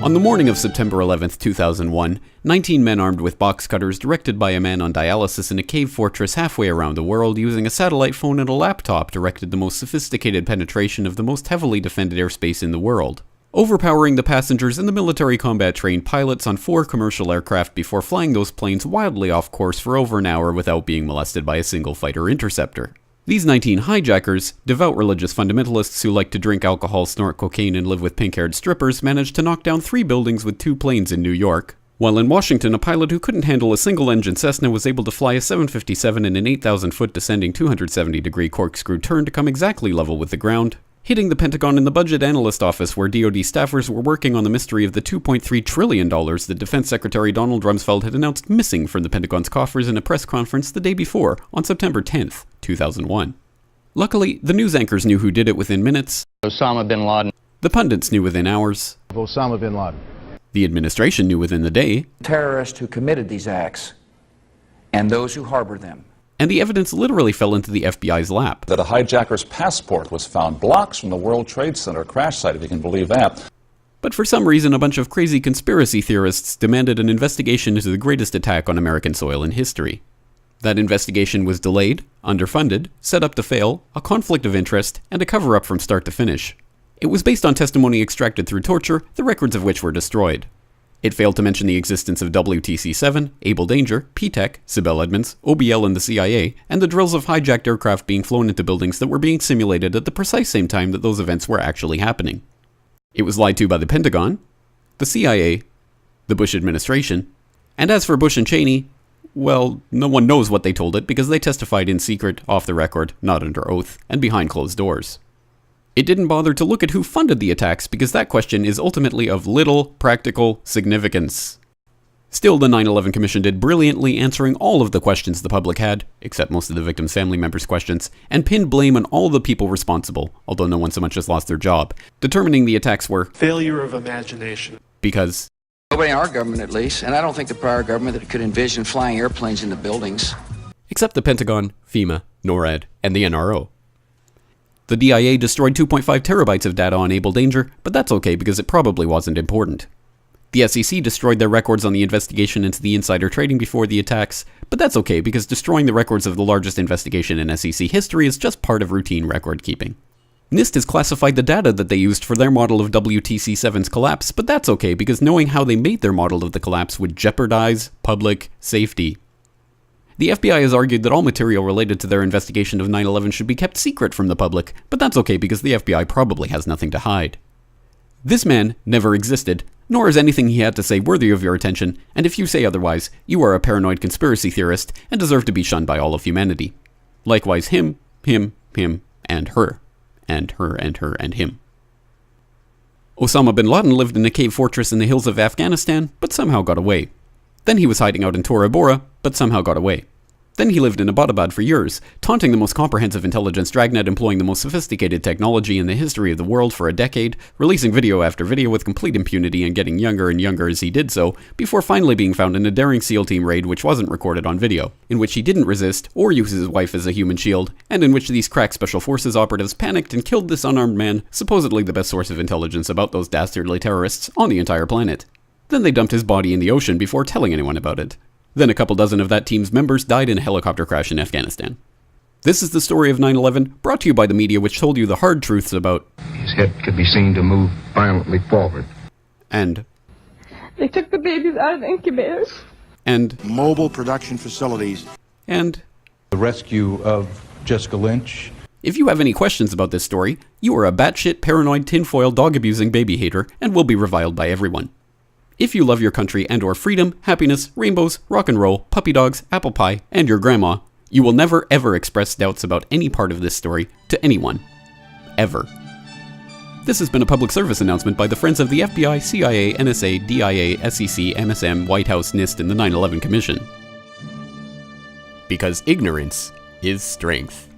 On the morning of September 11, 2001, 19 men armed with box cutters directed by a man on dialysis in a cave fortress halfway around the world using a satellite phone and a laptop directed the most sophisticated penetration of the most heavily defended airspace in the world, overpowering the passengers and the military combat trained pilots on 4 commercial aircraft before flying those planes wildly off course for over an hour without being molested by a single fighter interceptor. These 19 hijackers, devout religious fundamentalists who like to drink alcohol, snort cocaine, and live with pink-haired strippers, managed to knock down 3 buildings with 2 planes in New York, while in Washington, a pilot who couldn't handle a single-engine Cessna was able to fly a 757 in an 8,000-foot descending 270-degree corkscrew turn to come exactly level with the ground, hitting the Pentagon in the budget analyst office where DoD staffers were working on the mystery of the $2.3 trillion that Defense Secretary Donald Rumsfeld had announced missing from the Pentagon's coffers in a press conference the day before, on September 10th, 2001. Luckily, the news anchors knew who did it within minutes. Osama bin Laden. The pundits knew within hours. Osama bin Laden. The administration knew within the day. Terrorists who committed these acts and those who harbor them. And the evidence literally fell into the FBI's lap. That a hijacker's passport was found blocks from the World Trade Center crash site, if you can believe that. But for some reason, a bunch of crazy conspiracy theorists demanded an investigation into the greatest attack on American soil in history. That investigation was delayed, underfunded, set up to fail, a conflict of interest, and a cover-up from start to finish. It was based on testimony extracted through torture, the records of which were destroyed. It failed to mention the existence of WTC-7, Able Danger, P-TECH, Sibel Edmonds, OBL and the CIA, and the drills of hijacked aircraft being flown into buildings that were being simulated at the precise same time that those events were actually happening. It was lied to by the Pentagon, the CIA, the Bush administration, and as for Bush and Cheney, well, no one knows what they told it because they testified in secret, off the record, not under oath, and behind closed doors. It didn't bother to look at who funded the attacks because that question is ultimately of little practical significance. Still, the 9/11 Commission did brilliantly answering all of the questions the public had, except most of the victims' family members' questions, and pinned blame on all the people responsible, although no one so much as lost their job, determining the attacks were failure of imagination. Because Nobody in our government, at least, and I don't think the prior government that could envision flying airplanes into buildings. Except the Pentagon, FEMA, NORAD, and the NRO. The DIA destroyed 2.5 terabytes of data on Able Danger, but that's okay because it probably wasn't important. The SEC destroyed their records on the investigation into the insider trading before the attacks, but that's okay because destroying the records of the largest investigation in SEC history is just part of routine record keeping. NIST has classified the data that they used for their model of WTC-7's collapse, but that's okay because knowing how they made their model of the collapse would jeopardize public safety. The FBI has argued that all material related to their investigation of 9/11 should be kept secret from the public, but that's okay because the FBI probably has nothing to hide. This man never existed, nor is anything he had to say worthy of your attention, and if you say otherwise, you are a paranoid conspiracy theorist and deserve to be shunned by all of humanity. Likewise him, and her. And her, and her, and him. Osama bin Laden lived in a cave fortress in the hills of Afghanistan, but somehow got away. Then he was hiding out in Tora Bora, but somehow got away. Then he lived in Abbottabad for years, taunting the most comprehensive intelligence dragnet employing the most sophisticated technology in the history of the world for a decade, releasing video after video with complete impunity and getting younger and younger as he did so, before finally being found in a daring SEAL team raid which wasn't recorded on video, in which he didn't resist or use his wife as a human shield, and in which these crack special forces operatives panicked and killed this unarmed man, supposedly the best source of intelligence about those dastardly terrorists on the entire planet. Then they dumped his body in the ocean before telling anyone about it. Then a couple dozen of that team's members died in a helicopter crash in Afghanistan. This is the story of 9/11, brought to you by the media which told you the hard truths about his head could be seen to move violently forward. And they took the babies out of the incubators. And mobile production facilities. And the rescue of Jessica Lynch. If you have any questions about this story, you are a batshit paranoid tinfoil dog-abusing baby hater and will be reviled by everyone. If you love your country and or freedom, happiness, rainbows, rock and roll, puppy dogs, apple pie, and your grandma, you will never ever express doubts about any part of this story to anyone. Ever. This has been a public service announcement by the Friends of the FBI, CIA, NSA, DIA, SEC, MSM, White House, NIST, and the 9/11 Commission. Because ignorance is strength.